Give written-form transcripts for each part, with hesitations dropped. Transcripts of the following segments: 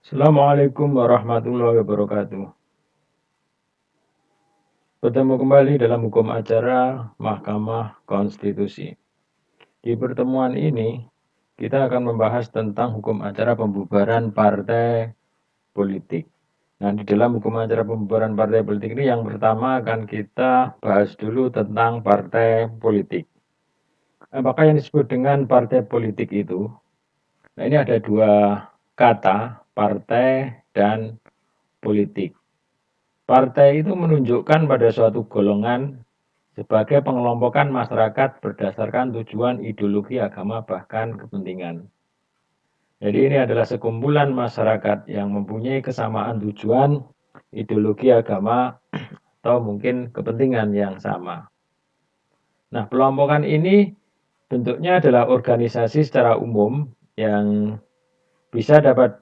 Assalamualaikum warahmatullahi wabarakatuh. Bertemu kembali dalam hukum acara Mahkamah Konstitusi. Di pertemuan ini, kita akan membahas tentang hukum acara pembubaran partai politik. Nah, di dalam hukum acara pembubaran partai politik ini yang pertama akan kita bahas dulu tentang partai politik. Apakah yang disebut dengan partai politik itu? Nah, ini ada dua kata, partai dan politik. Partai itu menunjukkan pada suatu golongan sebagai pengelompokan masyarakat berdasarkan tujuan, ideologi, agama, bahkan kepentingan. Jadi ini adalah sekumpulan masyarakat yang mempunyai kesamaan tujuan, ideologi, agama, atau mungkin kepentingan yang sama. Nah, pelompokan ini bentuknya adalah organisasi secara umum yang bisa dapat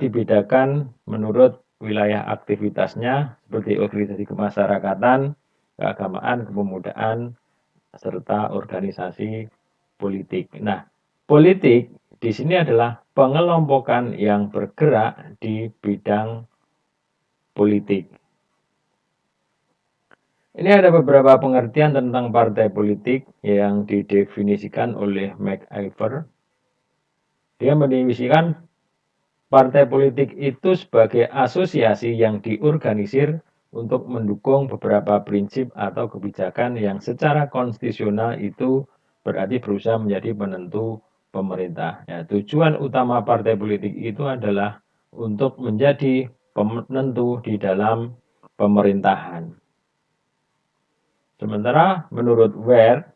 dibedakan menurut wilayah aktivitasnya seperti organisasi kemasyarakatan, keagamaan, kepemudaan, serta organisasi politik. Nah, politik di sini adalah pengelompokan yang bergerak di bidang politik. Ini ada beberapa pengertian tentang partai politik yang didefinisikan oleh MacIver. Dia mendefinisikan partai politik itu sebagai asosiasi yang diorganisir untuk mendukung beberapa prinsip atau kebijakan yang secara konstitusional itu berarti berusaha menjadi penentu pemerintah. Ya, tujuan utama partai politik itu adalah untuk menjadi penentu di dalam pemerintahan. Sementara menurut Ware,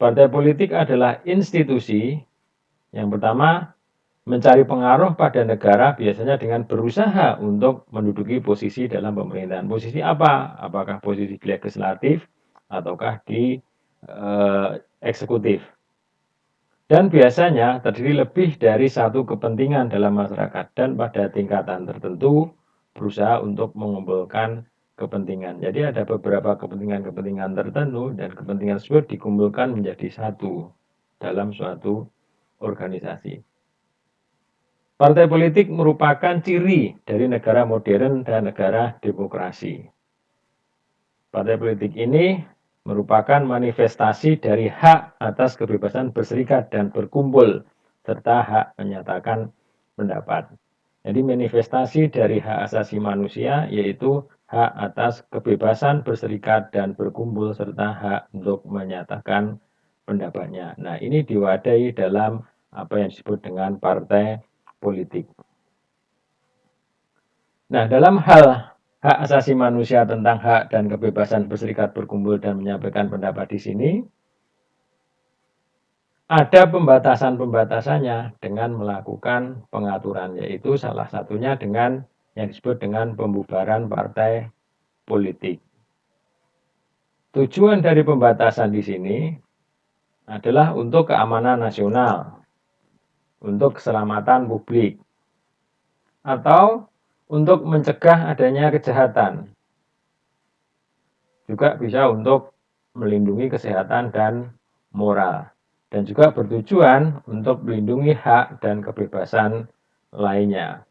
partai politik adalah institusi yang pertama mencari pengaruh pada negara biasanya dengan berusaha untuk menduduki posisi dalam pemerintahan. Posisi apa? Apakah posisi di legislatif ataukah di eksekutif? Dan biasanya terdiri lebih dari satu kepentingan dalam masyarakat dan pada tingkatan tertentu berusaha untuk mengumpulkan kepentingan. Jadi ada beberapa kepentingan-kepentingan tertentu dan kepentingan tersebut dikumpulkan menjadi satu dalam suatu organisasi. Partai politik merupakan ciri dari negara modern dan negara demokrasi. Partai politik ini merupakan manifestasi dari hak atas kebebasan berserikat dan berkumpul, serta hak menyatakan pendapat. Jadi manifestasi dari hak asasi manusia yaitu hak atas kebebasan berserikat dan berkumpul, serta hak untuk menyatakan pendapatnya. Nah, ini diwadahi dalam apa yang disebut dengan partai politik. Nah, dalam hal hak asasi manusia tentang hak dan kebebasan berserikat, berkumpul, dan menyampaikan pendapat di sini, ada pembatasan-pembatasannya dengan melakukan pengaturan, yaitu salah satunya dengan yang disebut dengan pembubaran partai politik. Tujuan dari pembatasan di sini adalah untuk keamanan nasional, untuk keselamatan publik, atau untuk mencegah adanya kejahatan. Juga bisa untuk melindungi kesehatan dan moral. Dan juga bertujuan untuk melindungi hak dan kebebasan lainnya.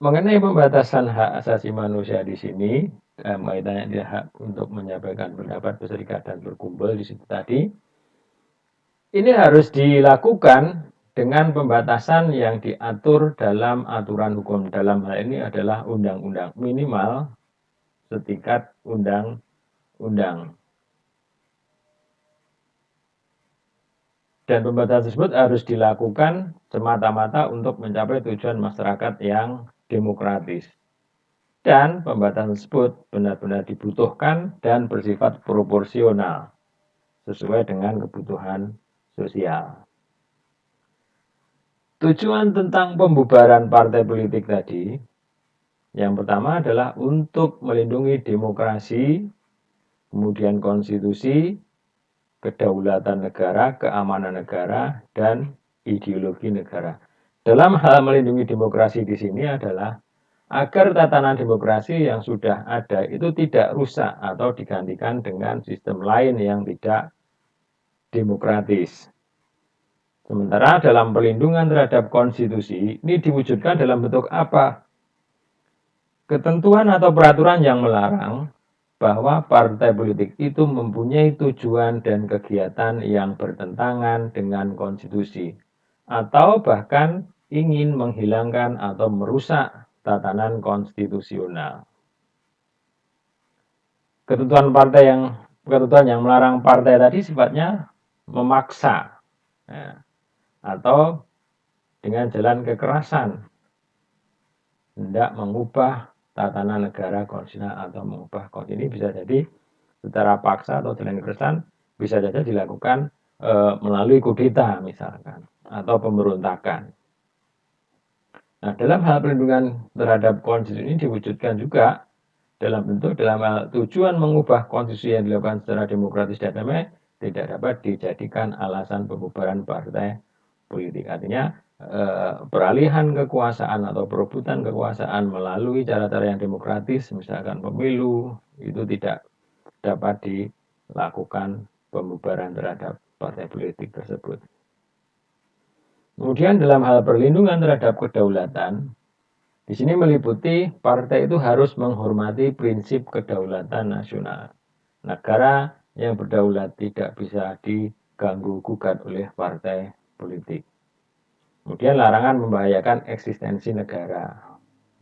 Mengenai pembatasan hak asasi manusia di sini, kaitannya dia hak untuk menyampaikan pendapat, berserikat, dan berkumpul di situ tadi, ini harus dilakukan dengan pembatasan yang diatur dalam aturan hukum. Dalam hal ini adalah undang-undang, minimal setingkat undang-undang. Dan pembatasan tersebut harus dilakukan semata-mata untuk mencapai tujuan masyarakat yang demokratis. Dan pembatasan tersebut benar-benar dibutuhkan dan bersifat proporsional sesuai dengan kebutuhan sosial. Tujuan tentang pembubaran partai politik tadi, yang pertama adalah untuk melindungi demokrasi, kemudian konstitusi, kedaulatan negara, keamanan negara, dan ideologi negara. Dalam hal melindungi demokrasi di sini adalah agar tatanan demokrasi yang sudah ada itu tidak rusak atau digantikan dengan sistem lain yang tidak demokratis. Sementara dalam pelindungan terhadap konstitusi ini diwujudkan dalam bentuk apa? Ketentuan atau peraturan yang melarang bahwa partai politik itu mempunyai tujuan dan kegiatan yang bertentangan dengan konstitusi atau bahkan ingin menghilangkan atau merusak tatanan konstitusional. Ketentuan yang melarang partai tadi sifatnya memaksa ya, atau dengan jalan kekerasan hendak mengubah tatanan negara konstitusional atau mengubah konstitusi. Ini bisa jadi secara paksa atau jalan kekerasan, bisa saja dilakukan melalui kudeta misalkan atau pemberontakan. Nah, dalam hal perlindungan terhadap konstitusi ini diwujudkan juga dalam hal tujuan mengubah konstitusi yang dilakukan secara demokratis dan damai tidak dapat dijadikan alasan pembubaran partai politik. Artinya peralihan kekuasaan atau perebutan kekuasaan melalui cara-cara yang demokratis, misalkan pemilu, itu tidak dapat dilakukan pembubaran terhadap partai politik tersebut. Kemudian dalam hal perlindungan terhadap kedaulatan, di sini meliputi partai itu harus menghormati prinsip kedaulatan nasional. Negara yang berdaulat tidak bisa diganggu gugat oleh partai politik. Kemudian larangan membahayakan eksistensi negara.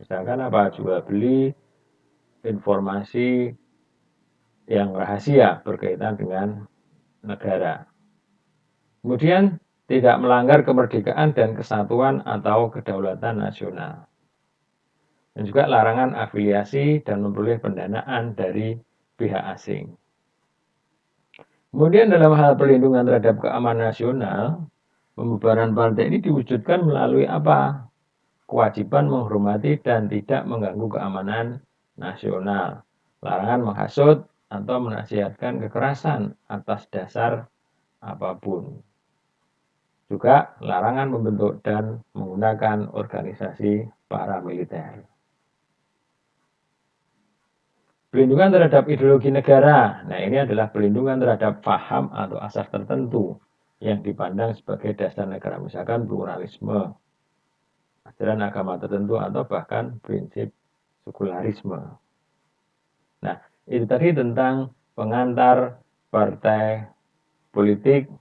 Misalkan apa? Jual beli informasi yang rahasia berkaitan dengan negara. Kemudian tidak melanggar kemerdekaan dan kesatuan atau kedaulatan nasional. Dan juga larangan afiliasi dan memperoleh pendanaan dari pihak asing. Kemudian dalam hal perlindungan terhadap keamanan nasional, pembubaran partai ini diwujudkan melalui apa? Kewajiban menghormati dan tidak mengganggu keamanan nasional. Larangan menghasut atau menasihatkan kekerasan atas dasar apapun. Juga larangan membentuk dan menggunakan organisasi paramiliter. Perlindungan terhadap ideologi negara. Nah, ini adalah perlindungan terhadap paham atau asas tertentu yang dipandang sebagai dasar negara. Misalkan pluralisme, ajaran agama tertentu, atau bahkan prinsip sekularisme. Nah, itu tadi tentang pengantar partai politik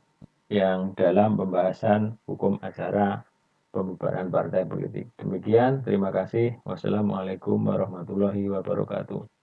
yang dalam pembahasan hukum acara pembubaran partai politik. Demikian, terima kasih. Wassalamualaikum warahmatullahi wabarakatuh.